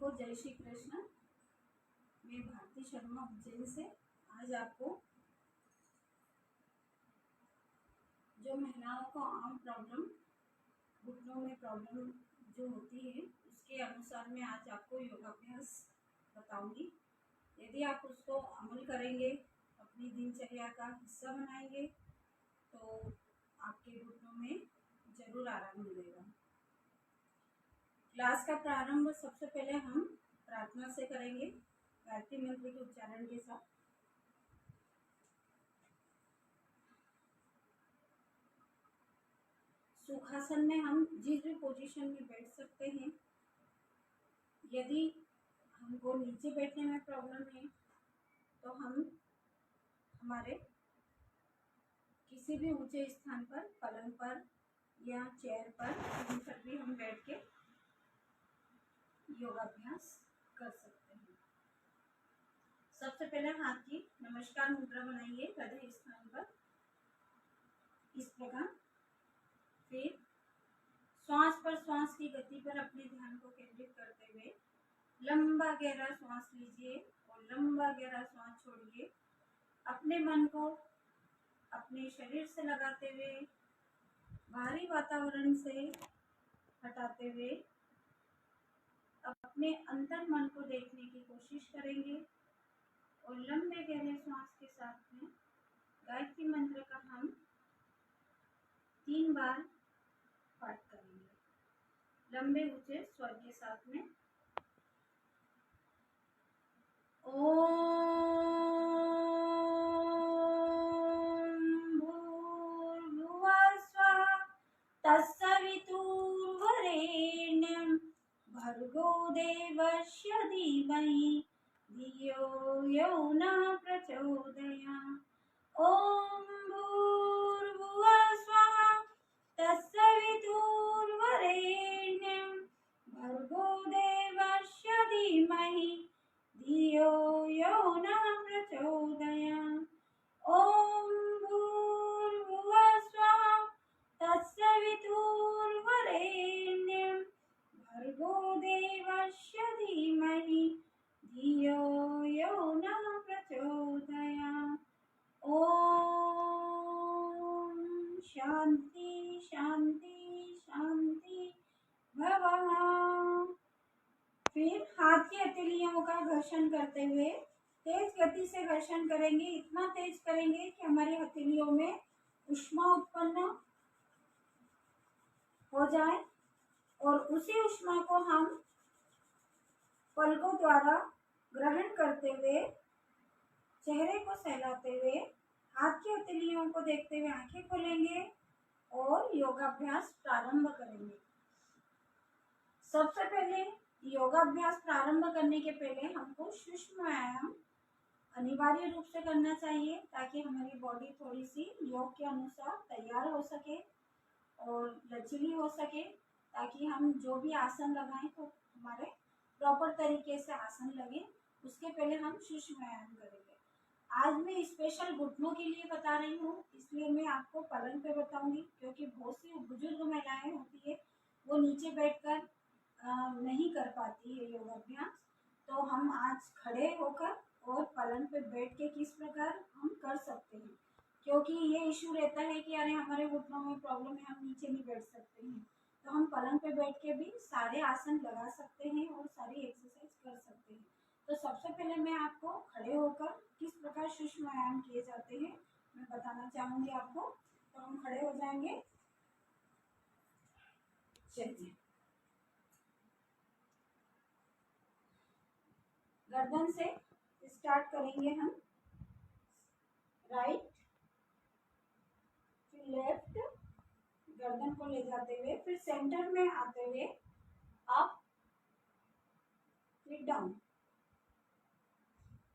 को जय श्री कृष्ण। मैं भारती शर्मा उज्जैन से आज आपको जो महिलाओं को आम प्रॉब्लम, घुटनों में प्रॉब्लम जो होती है उसके अनुसार मैं आज आपको योगाभ्यास बताऊंगी। यदि आप उसको अमल करेंगे, अपनी दिनचर्या का हिस्सा बनाएंगे तो आपके घुटनों में ज़रूर आराम मिलेगा। क्लास का प्रारंभ सबसे पहले हम प्रार्थना से करेंगे, गायत्री मंत्र के उच्चारण के साथ। सुखासन में हम जिस भी पोजीशन में बैठ सकते हैं। यदि हमको नीचे बैठने में प्रॉब्लम है तो हम हमारे किसी भी ऊंचे स्थान पर, पलंग पर या चेयर पर, कहीं पर भी हम बैठ के योगाभ्यास कर सकते हैं। सबसे पहले हाथ की नमस्कार मुद्रा बनाइए हृदय स्थान पर, इस प्रकार। फिर श्वास पर, श्वास की गति पर अपने ध्यान को केंद्रित करते हुए लंबा गहरा श्वास लीजिए और लंबा गहरा श्वास छोड़िए। अपने मन को अपने शरीर से लगाते हुए, बाहरी वातावरण से हटाते हुए अपने अंतर मन को देखने की कोशिश करेंगे और लंबे गहरे श्वास के साथ में गायत्री मंत्र का हम 3 बार पाठ करेंगे लंबे ऊंचे स्वर के साथ में। ओम भूर्भुवः स्वः तत्सवितुर्वरेण्यं भर्गो देवस्य धीमहि धियो यो न प्रचोदयात्। ओम भूर्भुवः स्वः तत्सवितुर्वरेण्यं भर्गो देवस्य धीमहि धियो यो न प्रचोदयात्। ओम भूर्भुवः स्वः तत्सवितुर्वरेण्यं भर्गो देवस्य धीमहि धियो यो न प्रचोदयात्। ओम शांति शांति शांति भवः। फिर हाथ की हथेलियों का घर्षण करते हुए तेज गति से घर्षण करेंगे। इतना तेज करेंगे कि हमारी हथेलियों में ऊष्मा उत्पन्न हो जाए और उसी ऊष्मा को हम पलकों द्वारा ग्रहण करते हुए, चेहरे को सहलाते हुए, हाथ की हथेलियों को देखते हुए आंखें खोलेंगे और योगाभ्यास प्रारंभ करेंगे। सबसे पहले योगाभ्यास प्रारंभ करने के पहले हमको सूक्ष्म व्यायाम अनिवार्य रूप से करना चाहिए ताकि हमारी बॉडी थोड़ी सी योग के अनुसार तैयार हो सके और लचीली हो सके, ताकि हम जो भी आसन लगाएं तो हमारे प्रॉपर तरीके से आसन लगे। उसके पहले हम सूक्ष्म व्यायाम करेंगे। आज मैं स्पेशल घुटनों के लिए बता रही हूँ, इसलिए मैं आपको पलंग पे बताऊंगी, क्योंकि बहुत सी बुजुर्ग महिलाएं होती है वो नीचे बैठकर नहीं कर पाती है योगाभ्यास। तो हम आज खड़े होकर और पलंग पे बैठ के किस प्रकार हम कर सकते हैं, क्योंकि ये इशू रहता है कि अरे हमारे घुटनों में प्रॉब्लम है, हम नीचे नहीं बैठ सकते हैं। तो हम पलंग पे बैठ के भी सारे आसन लगा सकते हैं और सारी एक्सरसाइज कर सकते हैं। तो सबसे पहले मैं आपको खड़े होकर किस प्रकार सूक्ष्म व्यायाम किए जाते हैं मैं बताना चाहूँगी आपको। तो हम खड़े हो जाएंगे। चलिए, गर्दन से स्टार्ट करेंगे हम। राइट, फिर लेफ्ट, गर्दन को ले जाते हुए, फिर सेंटर में आते हुए अप, फिर डाउन।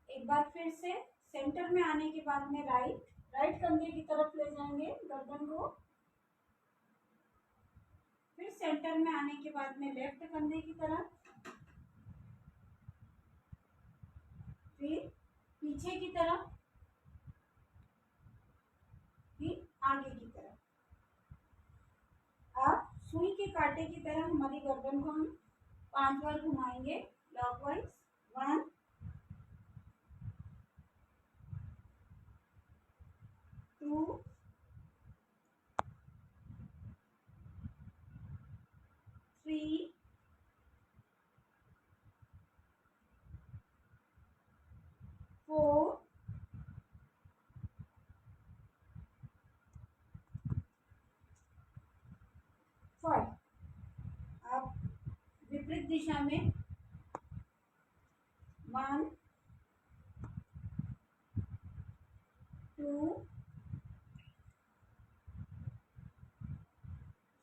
एक बार फिर से सेंटर में आने के बाद में राइट कंधे की तरफ ले जाएंगे गर्दन को। फिर सेंटर में आने के बाद में लेफ्ट कंधे की तरफ, फिर पीछे की तरफ, फिर आगे की तरफ। अब सुई के कांटे की तरह हमारी गर्दन को हम 5 बार घुमाएंगे क्लॉकवाइज 1 2 3 4 5। अब विपरीत दिशा में 1 2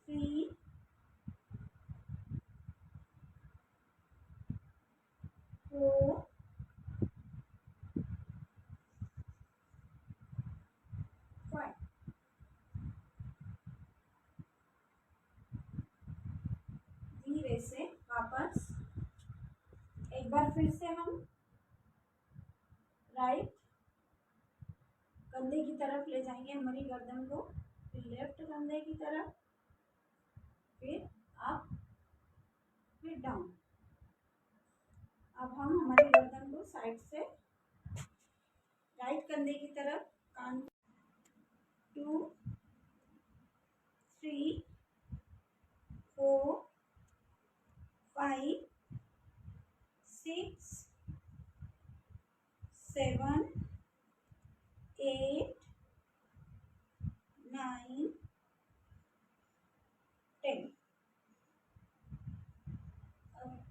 3 4 5। धीरे से वापस एक बार फिर से हम राइट कंधे की तरफ ले जाएंगे हमारी गर्दन को, फिर लेफ्ट कंधे की तरफ, फिर अप, फिर डाउन। अब हम हमारी गर्दन को साइड से राइट कंधे की तरफ, कान 2 3 4 5 6 7 8 9 10।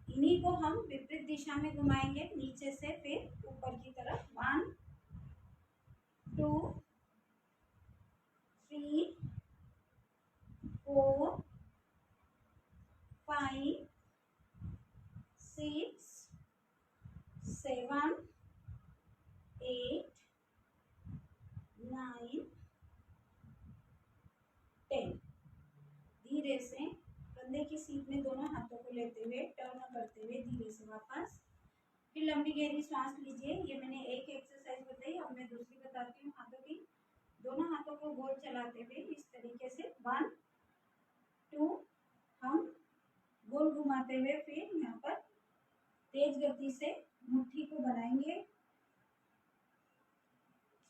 इन्हीं को हम विपरीत दिशा में घुमाएंगे, नीचे से फिर ऊपर की तरफ। 1 2 3 4 5 6 7 8 9 10। धीरे से कंधे की सीट में दोनों हाथों को लेते हुए, टर्न करते हुए धीरे से वापस। फिर लंबी गहरी सांस लीजिए। ये मैंने एक एक्सरसाइज बताई, अब मैं दूसरी बताती हूँ। हाथों की, दोनों हाथों को गोल चलाते हुए इस तरीके से 1 2 हम गोल घुमाते हुए फिर यहाँ पर तेज गति से मुट्ठी को बनाएंगे।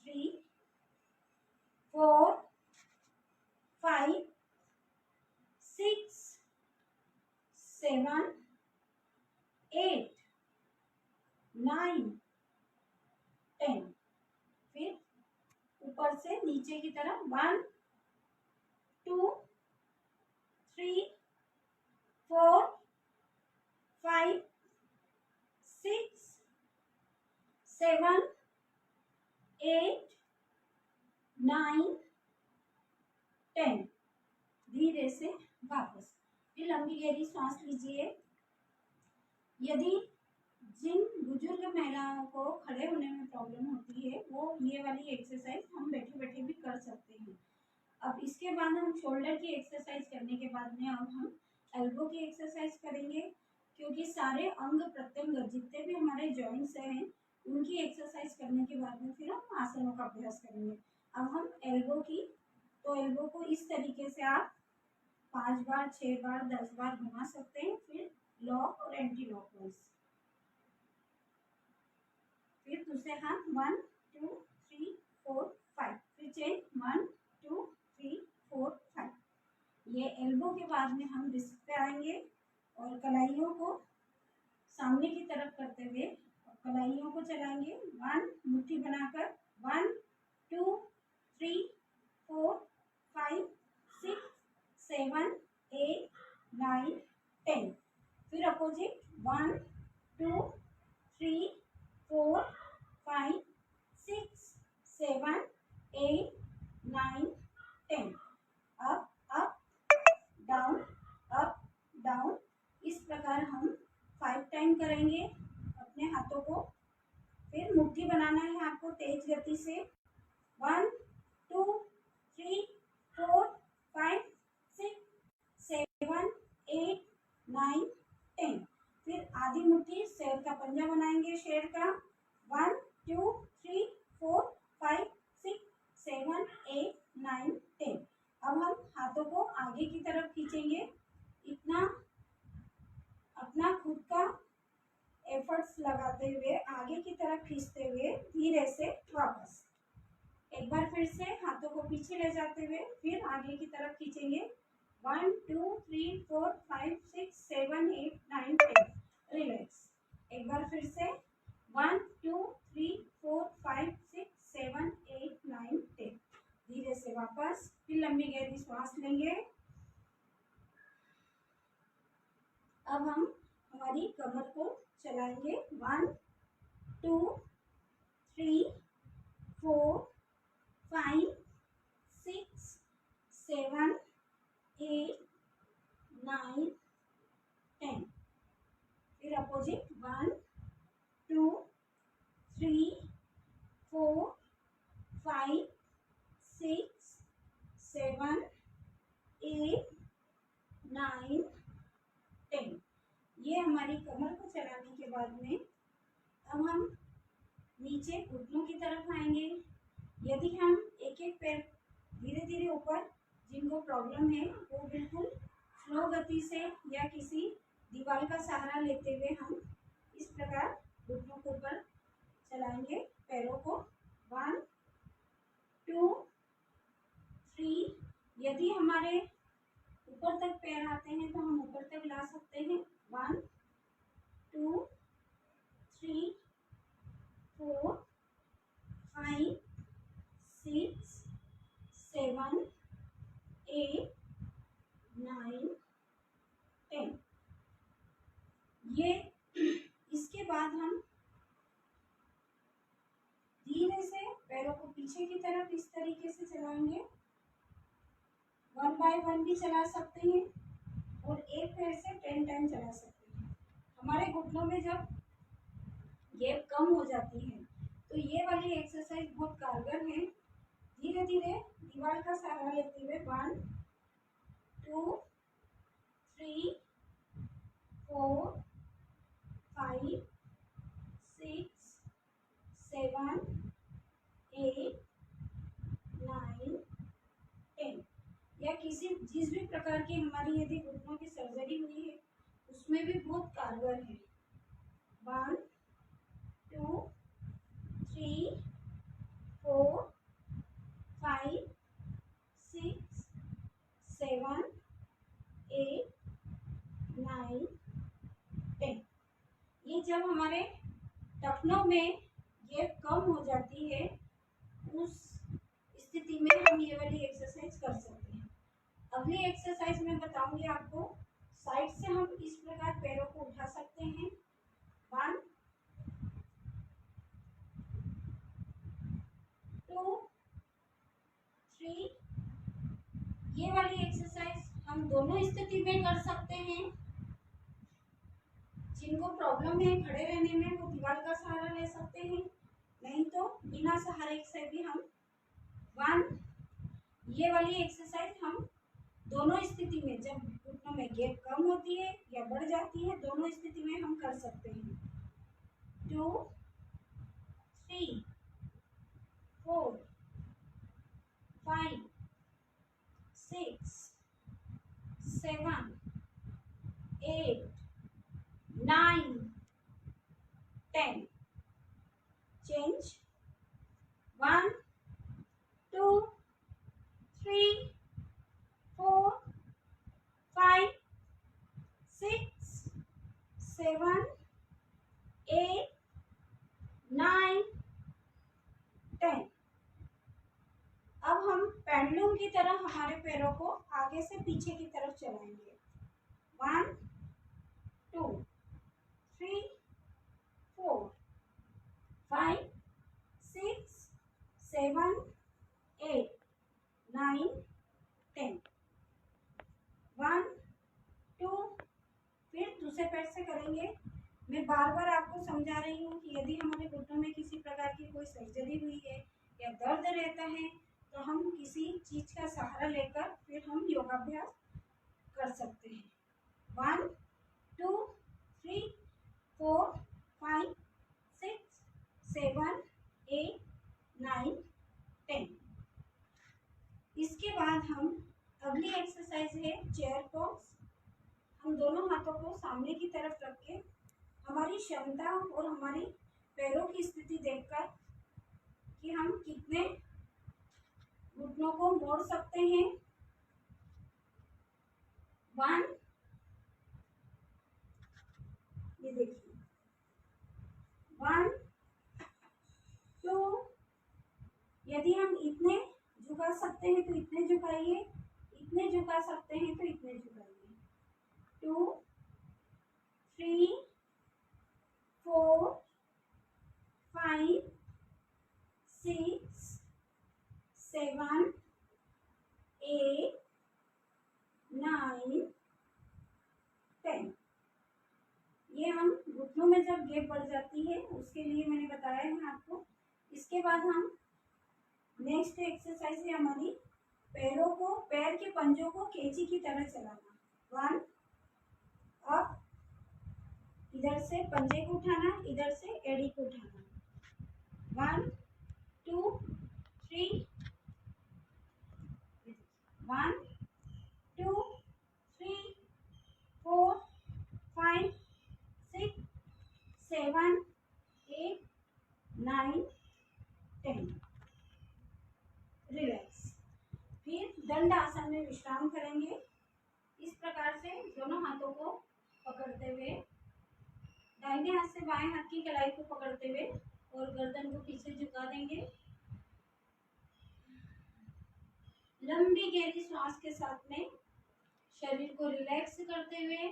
3 4 5 6 7 8 9 10। फिर ऊपर से नीचे की तरफ 1 2 3 4 5 6 7 8 9 10। धीरे से वापस। फिर लंबी गहरी सांस लीजिए। यदि जिन बुजुर्ग महिलाओं को खड़े होने में प्रॉब्लम होती है, वो ये वाली एक्सरसाइज हम बैठे बैठे भी कर सकते हैं। अब इसके बाद हम शोल्डर की एक्सरसाइज करने के बाद में अब हम एल्बो की एक्सरसाइज करेंगे, क्योंकि सारे अंग प्रत्यंग जितने भी हमारे जॉइंट्स हैं उनकी एक्सरसाइज करने के बाद में फिर हम आसनों का अभ्यास करेंगे। अब हम एल्बो की, तो एल्बो को इस तरीके से आप 5 बार 6 बार 10 बार घुमा सकते हैं। फिर लॉक और एंटी लॉकवाइज। फिर दूसरे हाथ 1 2 3 4 5। फिर चेंज 1 2 3 4 5। ये एल्बो के बाद में हम रिस्ट पे आएंगे और कलाइयों को सामने की तरफ करते हुए कलाइयों को चलाएंगे। 1 मुट्ठी बनाकर 1 2 3 4 5 6 7 8 9 10। फिर opposite 1 2 3 4 5 6 7 8 9 10। Up down, up down. इस प्रकार हम 5 टाइम करेंगे अपने हाथों को। फिर मुट्ठी बनाना है आपको तेज गति से। 1 2 3 4 5 6 7 8 9 10। फिर आधी मुट्ठी शेर का पंजा बनाएंगे, शेर का। 1 2 3 4 5 6 7 8 9 10। अब हम हाथों को आगे की तरफ खींचेंगे। इतना अपना खुद का एफर्ट्स लगाते हुए आगे की तरफ खींचते हुए धीरे से वापस। एक बार फिर से हाथों को पीछे ले जाते हुए फिर आगे की तरफ खींचेंगे। 1 2 3 4 5 6 7 8 9 10। रिलैक्स। एक बार फिर से 1 2 3 4 5 6 7 8 9 10। धीरे से वापस। फिर लंबी गहरी सांस लेंगे। अब हम हमारी कमर को चलाएंगे। 1 2 3 4 5 6 7 8 9 10। फिर अपोजिट 1 2 3 4 5 6 7 8 9 10। ये हमारी कमर को चलाने के बाद में अब हम नीचे घुटनों की तरफ आएंगे। यदि हम एक एक पैर धीरे धीरे ऊपर, जिनको प्रॉब्लम है वो बिल्कुल स्लो गति से या किसी दीवार का सहारा लेते हुए हम इस प्रकार घुटनों को ऊपर चलाएंगे। पैरों को 1 2 3। यदि हमारे ऊपर तक पैर आते हैं तो हम ऊपर तक ला सकते हैं। 1 2 3 4 5 6 7 8 9 10। ये इसके बाद हम धीरे से पैरों को पीछे की तरफ इस तरीके से चलाएंगे। 1 बाय 1 भी चला सकते हैं और एक पैर से 10 टाइम चला सकते हैं। हमारे घुटनों में जब गैप कम हो जाती है तो ये वाली एक्सरसाइज बहुत कारगर है। धीरे धीरे दीवार का सहारा लेते हुए 1 2 3 4 5 6 7 8 9 10। या जिस भी प्रकार की हमारी यदि घुटनों की सर्जरी हुई है उसमें भी बहुत कारगर है। 1 2 3 4 5 6 7 8 9 10। ये जब हमारे टखनों में गैप कम हो जाती है उस स्थिति में हम ये वाली एक्सरसाइज कर सकते हैं। अगली एक्सरसाइज में बताऊंगी आपको। साइड से हम इस प्रकार पैरों को उठा सकते हैं। 1 2 3। ये वाली एक्सरसाइज हम दोनों स्थिति में कर सकते हैं। जिनको प्रॉब्लम है खड़े रहने में वो दीवार का सहारा ले सकते हैं, नहीं तो बिना सहारे से भी हम 1। ये वाली एक्सरसाइज हम दोनों स्थिति में, जब घुटनों में गैप कम होती है या बढ़ जाती है, दोनों स्थिति में हम कर सकते हैं। 2 3 4 5 6 7 8 9 10। चेंज। 1 2 3 4 5 6 7 8 9 10। अब हम पेंडुलम की तरह हमारे पैरों को आगे से पीछे की तरफ चलाएंगे। 1 2 3 4 5 6 7 8 9 10। 1 2। फिर दूसरे पैर से करेंगे। मैं बार बार आपको समझा रही हूँ कि यदि हमारे घुटनों में किसी प्रकार की कोई सर्जरी हुई है या दर्द रहता है तो हम किसी चीज का सहारा लेकर फिर हम योगाभ्यास कर सकते हैं। 1 2 3 4 5 6 7 8 9 10। इसके बाद हम अगली एक्सरसाइज है चेयर पॉज। हम दोनों हाथों को सामने की तरफ रख के हमारी क्षमता और हमारी पैरों की स्थिति देखकर कि हम कितने घुटनों को मोड़ सकते हैं। 1, ये देखिए 1, 2, यदि हम इतने झुका सकते हैं तो इतने झुकाइए, इतने झुका सकते हैं तो इतने झुकाइए। 2, 3, 4, 5, 6, 7, 8, 9, 10। ये हम घुटनों में जब गैप बढ़ जाती है उसके लिए मैंने बताया है आपको। इसके बाद हम नेक्स्ट एक्सरसाइज है हमारी पैरों को, पैर के पंजों को कैंची की तरह चलाना। 1, अप, इधर से पंजे को उठाना, इधर से एड़ी को उठाना। 1, 2, 3, 1, 2, 3, 4, 5, 6, 7, 8, 9, 10। रिलैक्स। फिर दंड आसन में विश्राम करेंगे। इस प्रकार से दोनों हाथों को पकड़ते हुए, दाहिने हाथ से बाएं हाथ की कलाई को पकड़ते हुए और गर्दन को पीछे झुका देंगे। लंबी गहरी श्वास के साथ में शरीर को रिलैक्स करते हुए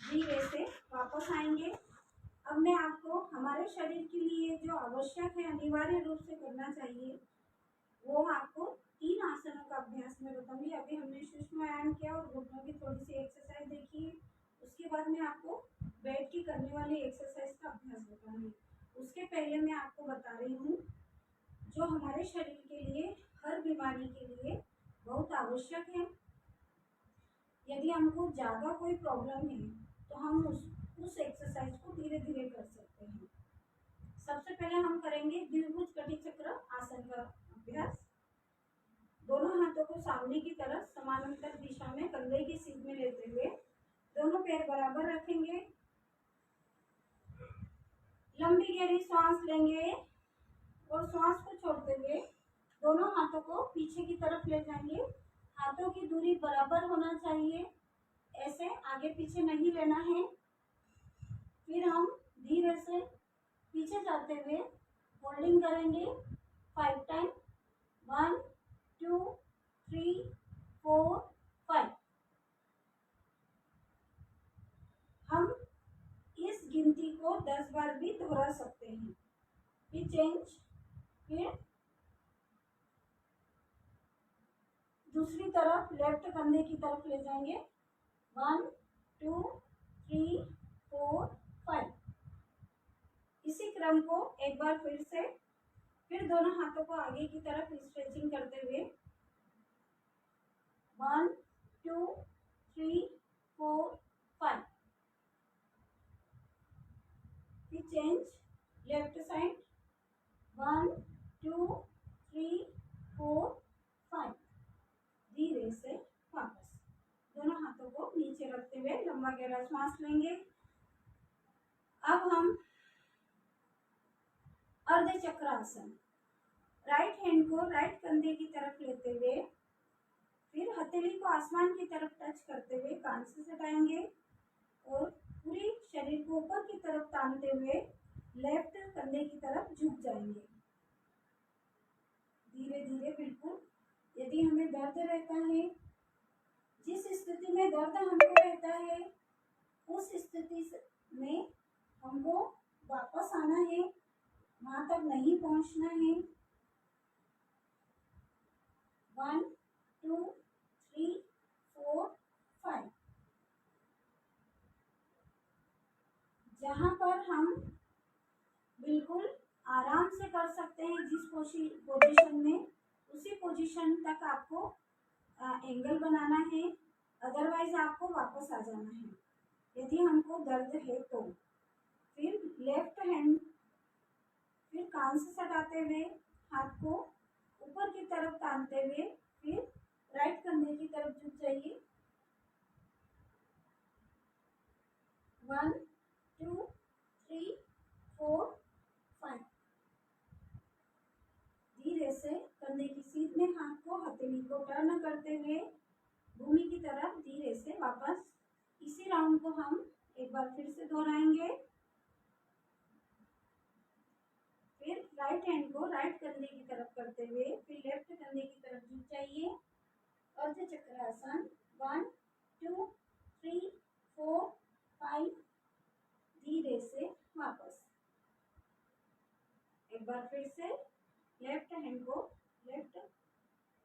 धीरे से वापस आएंगे। अब मैं आपको हमारे शरीर के लिए जो आवश्यक है, अनिवार्य रूप से करना चाहिए, वो आपको 3 आसनों का अभ्यास में बताऊंगी। अभी हमने सूक्ष्म व्यायाम किया और घुटनों की थोड़ी सी एक्सरसाइज देखी है। उसके बाद मैं आपको बैठ के करने वाली एक्सरसाइज का अभ्यास बताऊंगी। उसके पहले मैं आपको बता रही हूँ जो हमारे शरीर के लिए, हर बीमारी के लिए बहुत आवश्यक है। यदि हमको ज़्यादा कोई प्रॉब्लम है तो हम उस एक्सरसाइज को धीरे धीरे कर सकते हैं। सबसे पहले हम करेंगे द्विभुज कटी चक्र आसन का अभ्यास। दोनों हाथों को सामने की तरफ समानांतर दिशा में कंधे की सीध में लेते हुए दोनों पैर बराबर रखेंगे। लंबी गहरी सांस लेंगे और सांस को छोड़ते हुए दोनों हाथों को पीछे की तरफ ले जाएंगे। हाथों की दूरी बराबर होना चाहिए, ऐसे आगे पीछे नहीं लेना है। फिर हम धीरे से पीछे जाते हुए होल्डिंग करेंगे 5 टाइम। 1, 2, 3, 4, 5। हम इस गिनती को 10 बार भी दोहरा सकते हैं। फिर चेंज, फिर दूसरी तरफ लेफ्ट कंधे की तरफ ले जाएंगे। 1, 2, 3, 4, 5। इसी क्रम को एक बार फिर से, फिर दोनों हाथों को आगे की तरफ स्ट्रेचिंग करते हुए 1, 2, 3, 4, 5। फिर चेंज, लेफ्ट साइड। 1, 2, 3, 4, 5। धीरे से वापस दोनों हाथों को नीचे रखते हुए लंबा गहरा श्वास लेंगे। अब हम अर्ध चक्रासन, राइट हैंड को राइट कंधे की तरफ लेते हुए फिर हथेली को आसमान की तरफ टच करते हुए कान से सटाएंगे और पूरी शरीर को ऊपर की तरफ तानते हुए लेफ्ट कंधे की तरफ झुक जाएंगे। धीरे धीरे बिल्कुल। यदि हमें दर्द रहता है, जिस स्थिति में दर्द हमको रहता है, उस स्थिति में हमको वापस आना है, वहां तक नहीं पहुंचना है। 1, 2, 3, 4, 5। जहां पर हम बिल्कुल आराम से कर सकते हैं, जिस पोजीशन में, उसी पोजीशन तक आपको एंगल बनाना है। अदरवाइज आपको वापस आ जाना है यदि हमको दर्द है तो। फिर लेफ्ट हैंड फिर कान से सटाते हुए हाथ को ऊपर की तरफ तानते हुए फिर राइट कंधे की तरफ झुक जाइए। 1, टर्न करते हुए भूमि की तरफ धीरे से वापस। इसी राउंड को हम एक बार फिर से दोहराएंगे। फिर राइट हैंड को राइट कंधे की तरफ करते हुए फिर लेफ्ट कंधे की तरफ झुक जाइए। अर्ध चक्रासन 1 2 3 4 5। धीरे से वापस। एक बार फिर से लेफ्ट हैंड को लेफ्ट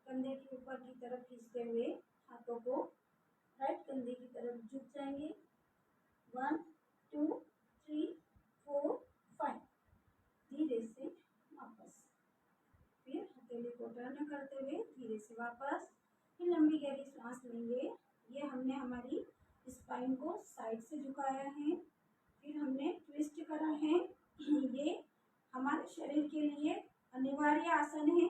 कंधे के ऊपर की तरफ खींचते हुए हाथों को राइट कंधे की तरफ झुक जाएंगे। 1 2 3 4 5। धीरे से वापस। फिर हथेली को टर्न करते हुए धीरे से वापस। फिर लंबी गहरी सांस लेंगे। ये हमने हमारी स्पाइन को साइड से झुकाया है। फिर हमने ट्विस्ट करा है। ये हमारे शरीर के लिए अनिवार्य आसन है,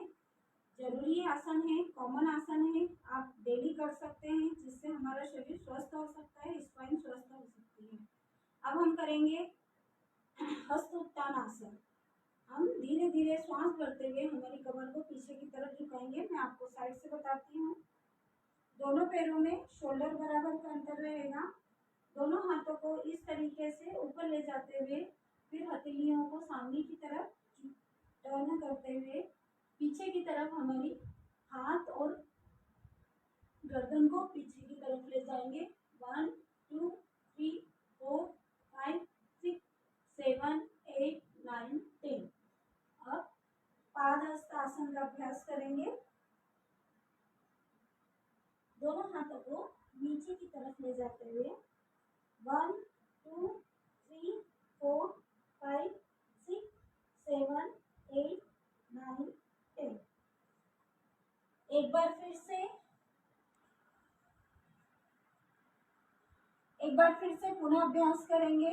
जरूरी आसन है, कॉमन आसन है। आप डेली कर सकते हैं, जिससे हमारा शरीर स्वस्थ हो सकता है, स्पाइन स्वस्थ हो सकती है। अब हम करेंगे हस्त उत्तान आसन। हम धीरे धीरे श्वास भरते हुए हमारी कमर को पीछे की तरफ झुकाएंगे। मैं आपको साइड से बताती हूँ। दोनों पैरों में शोल्डर बराबर का अंतर रहेगा। दोनों हाथों को इस तरीके से ऊपर ले जाते हुए फिर हथेलियों को सामने की तरफ टर्न करते हुए पीछे की तरफ हमारी हाथ और गर्दन को पीछे की तरफ ले जाएंगे। 1 2 3 4 5 6 7 8 9 10। अब पादहस्त आसन का अभ्यास करेंगे। दोनों हाथों को नीचे की तरफ ले जाते हुए 1 2 3 4 5 6 7 8 9 10। एक बार फिर से पुनः अभ्यास करेंगे।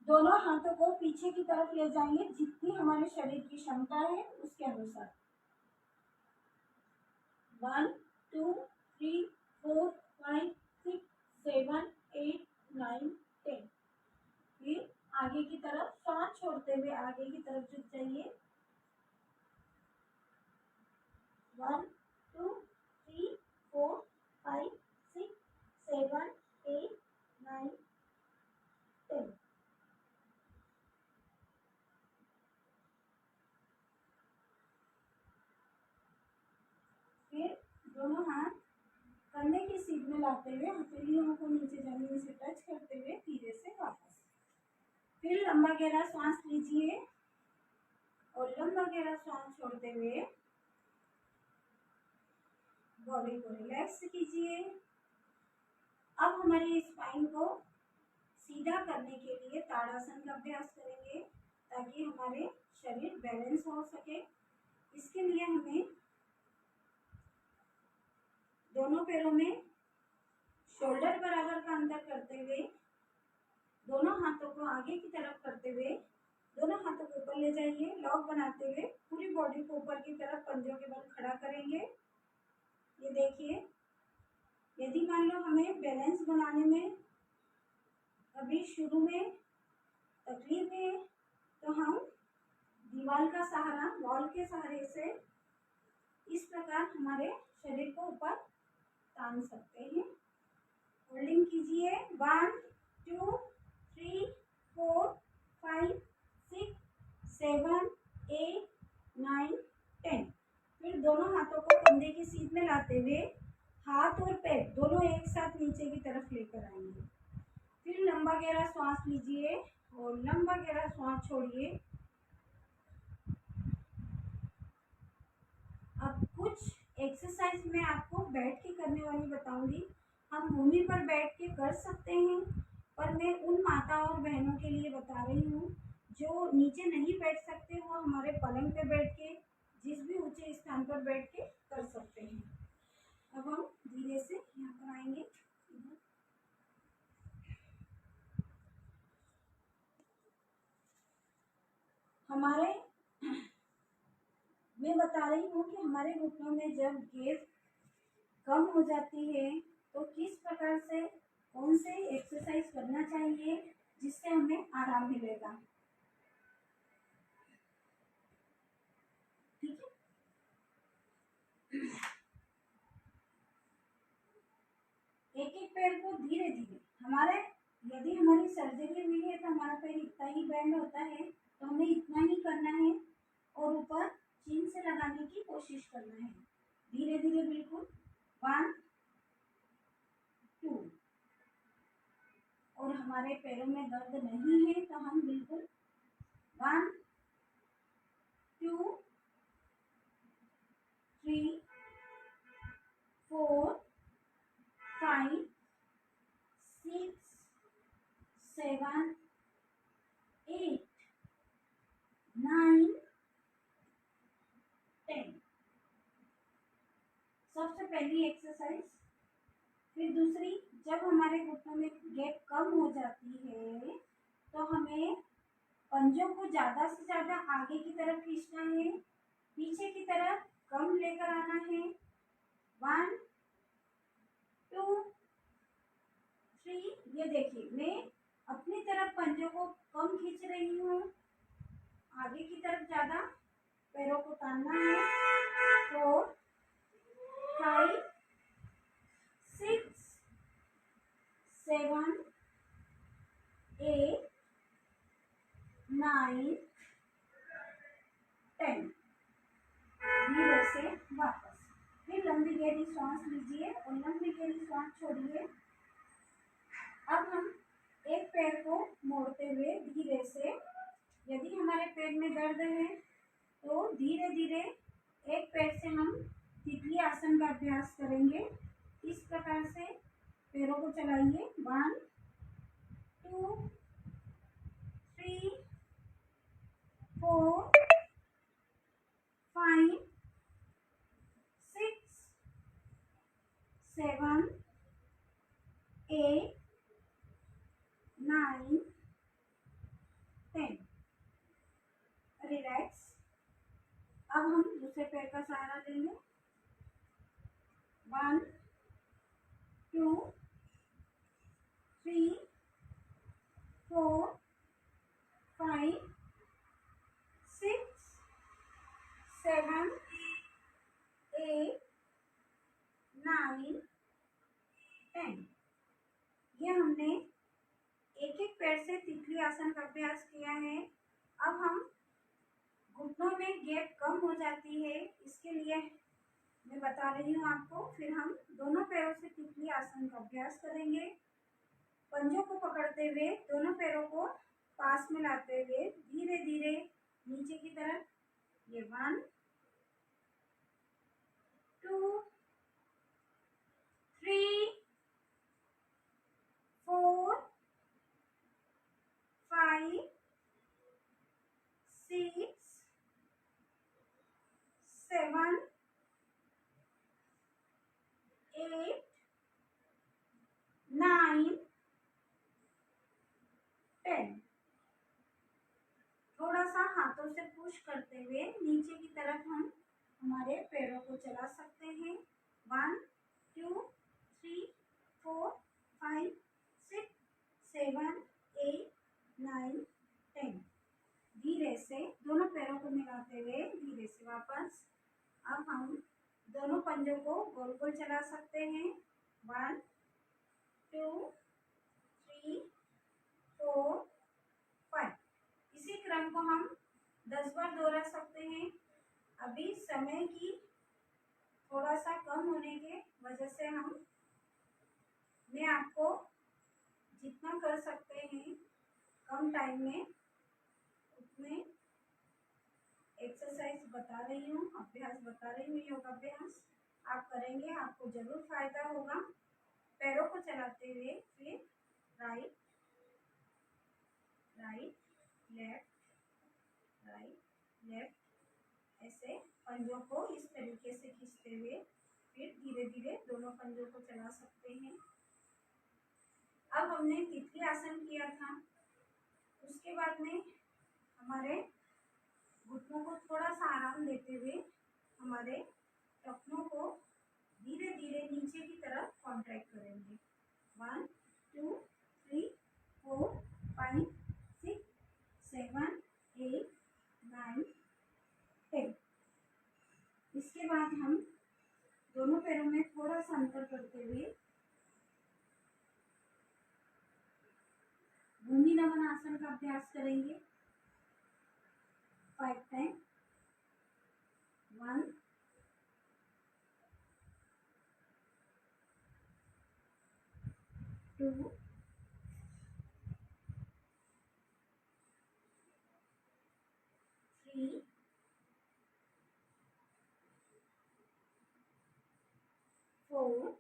दोनों हाथों को पीछे की तरफ ले जाएंगे, जितनी हमारे शरीर की क्षमता है उसके अनुसार। 1 2 3 4 5 6 7 8 9 10। फिर आगे की तरफ सांस छोड़ते हुए आगे की तरफ झुक जाइए। 1 2 3 4 5 6 7 8 9 10। फिर दोनों हाथ कंधे की सीध में लाते हुए हथेलियों को नीचे जमीन से टच करते हुए धीरे से वापस। फिर लंबा गहरा सांस लीजिए और लंबा गहरा सांस छोड़ते हुए बॉडी को रिलैक्स कीजिए। अब हमारी स्पाइन को सीधा करने के लिए ताड़ासन का अभ्यास करेंगे, ताकि हमारे शरीर बैलेंस हो सके। इसके लिए हमें दोनों पैरों में शोल्डर बराबर का अंतर करते हुए दोनों हाथों को आगे की तरफ करते हुए दोनों हाथों को ऊपर ले जाइए। लॉक बनाते हुए पूरी बॉडी को ऊपर की तरफ पंजों के बल खड़ा करेंगे। ये देखिए, यदि मान लो हमें बैलेंस बनाने में अभी शुरू में तकलीफ है, तो हम दीवार का सहारा, वॉल के सहारे से इस प्रकार हमारे शरीर को ऊपर तान सकते हैं। होल्डिंग कीजिए। 1 2 3 4 5 6 7 8 9 10। फिर दोनों हाथों को कंधे की सीध में लाते हुए हाथ और पैर दोनों एक साथ नीचे की तरफ लेकर आएंगे। फिर लंबा गहरा श्वास लीजिए और लंबा गहरा श्वास छोड़िए। अब कुछ एक्सरसाइज मैं आपको बैठ के करने वाली बताऊंगी। हम भूमि पर बैठ के कर सकते हैं, पर मैं उन माता और बहनों के लिए बता रही हूँ जो नीचे नहीं बैठ सकते। वो हमारे पलंग पे बैठ के, जिस भी ऊंचे स्थान पर बैठ के कर सकते हैं। अब हम धीरे से यहाँ पर आएंगे। हमारे मैं बता रही हूँ कि हमारे घुटनों में जब गैस कम हो जाती है तो किस प्रकार से, कौन से एक्सरसाइज करना चाहिए जिससे हमें आराम मिलेगा। ठीक है। हमारे यदि हमारी सर्जरी हुई है तो हमारा पैर इतना ही बेंड होता है, तो हमें इतना ही करना है और ऊपर चीन से लगाने की कोशिश करना है। धीरे धीरे बिल्कुल 1 2। और हमारे पैरों में दर्द नहीं है तो हम बिल्कुल 1 2 3 4 5 6 7 8 9 10। सबसे पहली एक्सरसाइज। फिर दूसरी, जब हमारे घुटनों में गैप कम हो जाती है तो हमें पंजों को ज़्यादा से ज़्यादा आगे की तरफ खींचना है, पीछे की तरफ कम लेकर आना है। 1 2 3। ये देखिए, मैं अपनी तरफ पंजों को कम खींच रही हूँ, आगे की तरफ ज़्यादा पैरों को तानना है। 4 5 6 7 8 9 10। धीरे से वापस। फिर लंबी गहरी सांस लीजिए और लंबी गहरी सांस छोड़िए। अब हम एक पैर को मोड़ते हुए धीरे से, यदि हमारे पैर में दर्द है तो धीरे धीरे एक पैर से हम तितली आसन का अभ्यास करेंगे। इस प्रकार से पैरों को चलाइए। 1 2 3 4 5 6 7 8 9 10। रिलैक्स। अब हम दूसरे पैर का सहारा लेंगे। 1 2 3 4 5 6 7 8 9 10। ये हमने एक एक पैर से तितली आसन का अभ्यास किया है। अब हम घुटनों में गैप कम हो जाती है, इसके लिए मैं बता रही हूँ आपको। फिर हम दोनों पैरों से तितली आसन का अभ्यास करेंगे। पंजों को पकड़ते हुए दोनों पैरों को पास में लाते हुए धीरे धीरे नीचे की तरफ। ये 1 2 3 4 5 6 7 8 9 10। थोड़ा सा हाथों से पुश करते हुए नीचे की तरफ हम हमारे पैरों को चला सकते हैं। 1 2 3 4 5 6 7 8 9 10। धीरे से दोनों पैरों को मिलाते हुए धीरे से वापस। अब हम दोनों पंजों को गोल गोल चला सकते हैं। 1 2 3 4 5। इसी क्रम को हम 10 बार दोहरा सकते हैं। अभी समय की थोड़ा सा कम होने के वजह से मैं आपको जितना कर सकते हैं कम टाइम में उतने एक्सरसाइज बता रही हूँ, अभ्यास बता रही हूँ। योगाभ्यास आप करेंगे, आपको जरूर फायदा होगा। पैरों को चलाते हुए फिर right right left right left, ऐसे पंजों को इस तरीके से खींचते हुए फिर धीरे धीरे दोनों पंजों को चला सकते हैं। अब हमने तितली आसन किया था, उसके बाद में हमारे घुटनों को थोड़ा सा आराम देते हुए हमारे टखनों को धीरे धीरे नीचे की तरफ कॉन्ट्रैक्ट करेंगे। 1 2 3 4 5 6 7 8 9 10। इसके बाद हम दोनों पैरों में थोड़ा सा अंतर करते हुए करेंगे 5 टाइम। 1 2 3 4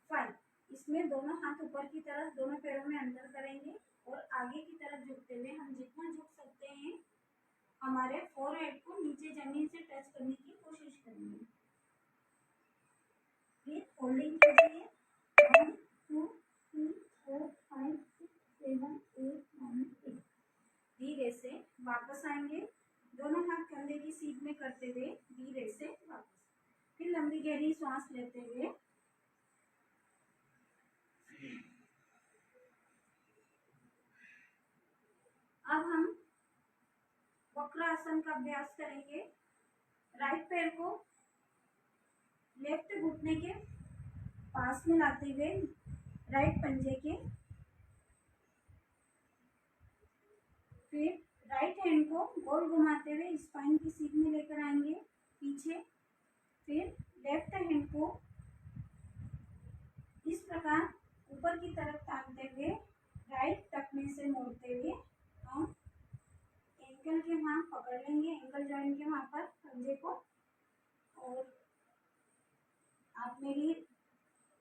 5। इसमें दोनों हाथ ऊपर की तरफ दोनों पैरों में अंदर करेंगे और आगे की तरफ झुकते हुए हम जितना झुक सकते हैं हमारे फोरहेड को नीचे जमीन से टच करने की कोशिश करेंगे। फिर होल्डिंग कीजिए 1 2 3 4 5 6 7 8 9 10। धीरे से वापस आएंगे, दोनों हाथ कंधे की सीध में करते हुए धीरे से वापस। फिर लंबी गहरी सांस लेते हुए अब हम वक्रासन का अभ्यास करेंगे। राइट पैर को लेफ्ट घुटने के पास में लाते हुए राइट पंजे के, फिर राइट हैंड को गोल घुमाते हुए स्पाइन की सीध में लेकर आएंगे पीछे। फिर लेफ्ट हैंड को इस प्रकार ऊपर की तरफ ताकते हुए राइट टखने से मोड़ते हुए हम एंकल के वहाँ पकड़ लेंगे, एंकल जॉइंट के वहाँ पर पंजे को। और आप मेरी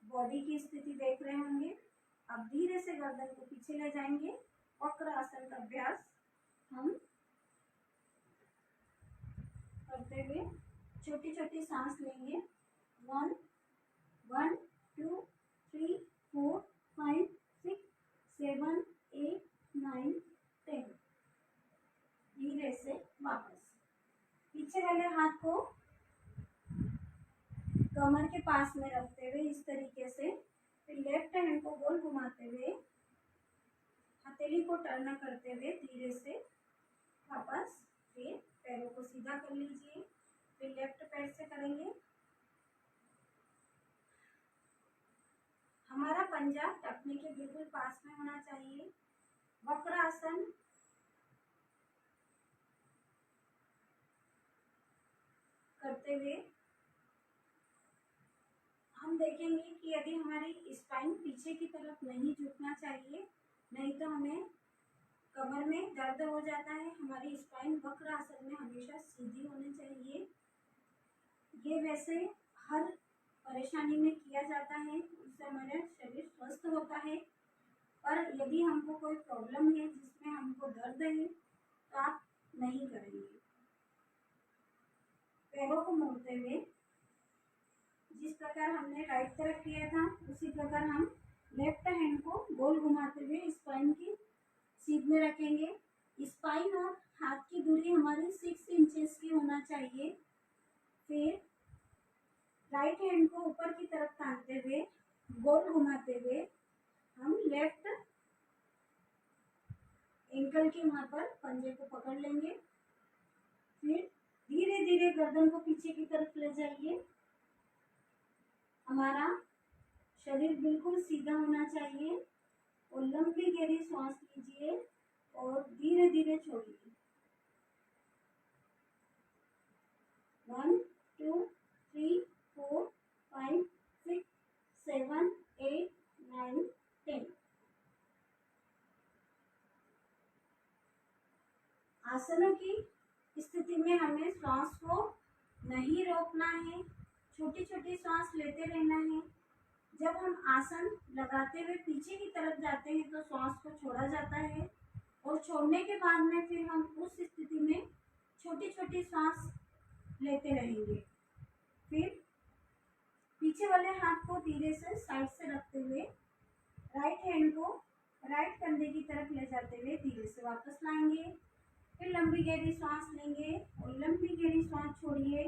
बॉडी की स्थिति देख रहे होंगे। अब धीरे से गर्दन को पीछे ले जाएंगे। वक्र आसन का अभ्यास हम करते हुए छोटी छोटी सांस लेंगे। 1 1 2 3 4 5 6 7 8 9 10। धीरे से वापस पीछे वाले हाथ को कमर के पास में रखते हुए इस तरीके से, फिर लेफ्ट हैंड को गोल घुमाते हुए हथेली को टर्न करते हुए धीरे से वापस। फिर पैरों को सीधा कर लीजिए, फिर लेफ्ट पैर से करेंगे। हमारा पंजा टखने के बिल्कुल पास में होना चाहिए। वक्र आसन करते हुए हम देखेंगे कि यदि हमारी स्पाइन पीछे की तरफ नहीं झुकना चाहिए, नहीं तो हमें कमर में दर्द हो जाता है। हमारी स्पाइन वक्र आसन में हमेशा सीधी होनी चाहिए। ये वैसे हर परेशानी में किया जाता है, उससे हमारा शरीर स्वस्थ होता है। पर यदि हमको कोई प्रॉब्लम है जिसमें हमको दर्द है तो आप नहीं करेंगे। पैरों को मोड़ते हुए जिस प्रकार हमने राइट तरफ किया था उसी प्रकार हम लेफ्ट हैंड को गोल घुमाते हुए स्पाइन की सीध में रखेंगे। स्पाइन और हाथ की दूरी हमारी 6 इंचेस की होना चाहिए। फिर राइट हैंड को ऊपर की तरफ ताकते हुए गोल घुमाते हुए हम लेफ्ट एंकल के वहाँ पर पंजे को पकड़ लेंगे। फिर धीरे धीरे गर्दन को पीछे की तरफ ले जाइए। हमारा शरीर बिल्कुल सीधा होना चाहिए और लंबी गहरी सांस लीजिए और धीरे धीरे छोड़िए। 1 2 3 4 5 6 7 8 9 10। आसनों की स्थिति में हमें सांस को नहीं रोकना है, छोटी छोटी सांस लेते रहना है। जब हम आसन लगाते हुए पीछे की तरफ जाते हैं तो सांस को छोड़ा जाता है और छोड़ने के बाद में फिर हम उस स्थिति में छोटी छोटी सांस लेते रहेंगे। फिर पीछे वाले हाथ को धीरे से साइड से रखते हुए राइट हैंड को राइट कंधे की तरफ ले जाते हुए धीरे से वापस लाएंगे। फिर लंबी गहरी सांस लेंगे और लंबी गहरी सांस छोड़िए।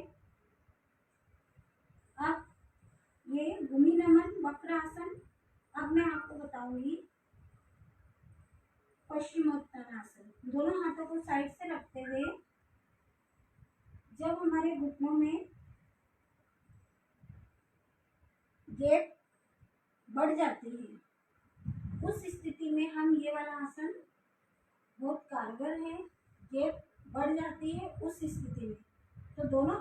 अब ये भूमि नमन वक्र आसन। अब मैं आपको बताऊंगी पश्चिमोत्तानासन। दोनों हाथों को साइड से रखते हुए जब हमारे घुटनों में गैप बढ़ जाती है उस स्थिति में हम ये वाला आसन बहुत कारगर है, गैप बढ़ जाती है उस स्थिति में। तो दोनों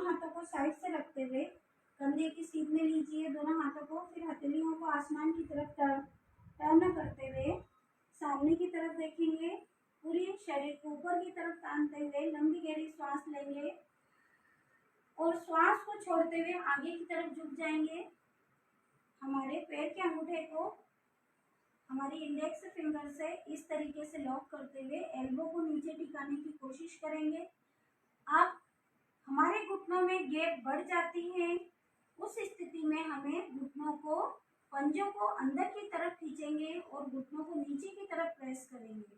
हाथों को साइड से रखते हुए कंधे की सीध में लीजिए दोनों हाथों को, फिर हथेलियों को आसमान की तरफ टर्न करते हुए सामने की तरफ देखेंगे, पूरी शरीर को ऊपर की तरफ तानते हुए लंबी गहरी सांस लेंगे और श्वास को छोड़ते हुए आगे की तरफ झुक जाएंगे। हमारे पैर के अंगूठे को हमारी इंडेक्स फिंगर से इस तरीके से लॉक करते हुए एल्बो को नीचे टिकाने की कोशिश करेंगे। अब हमारे घुटनों में गैप बढ़ जाती है, उस स्थिति में हमें घुटनों को, पंजों को अंदर की तरफ खींचेंगे और घुटनों को नीचे की तरफ प्रेस करेंगे।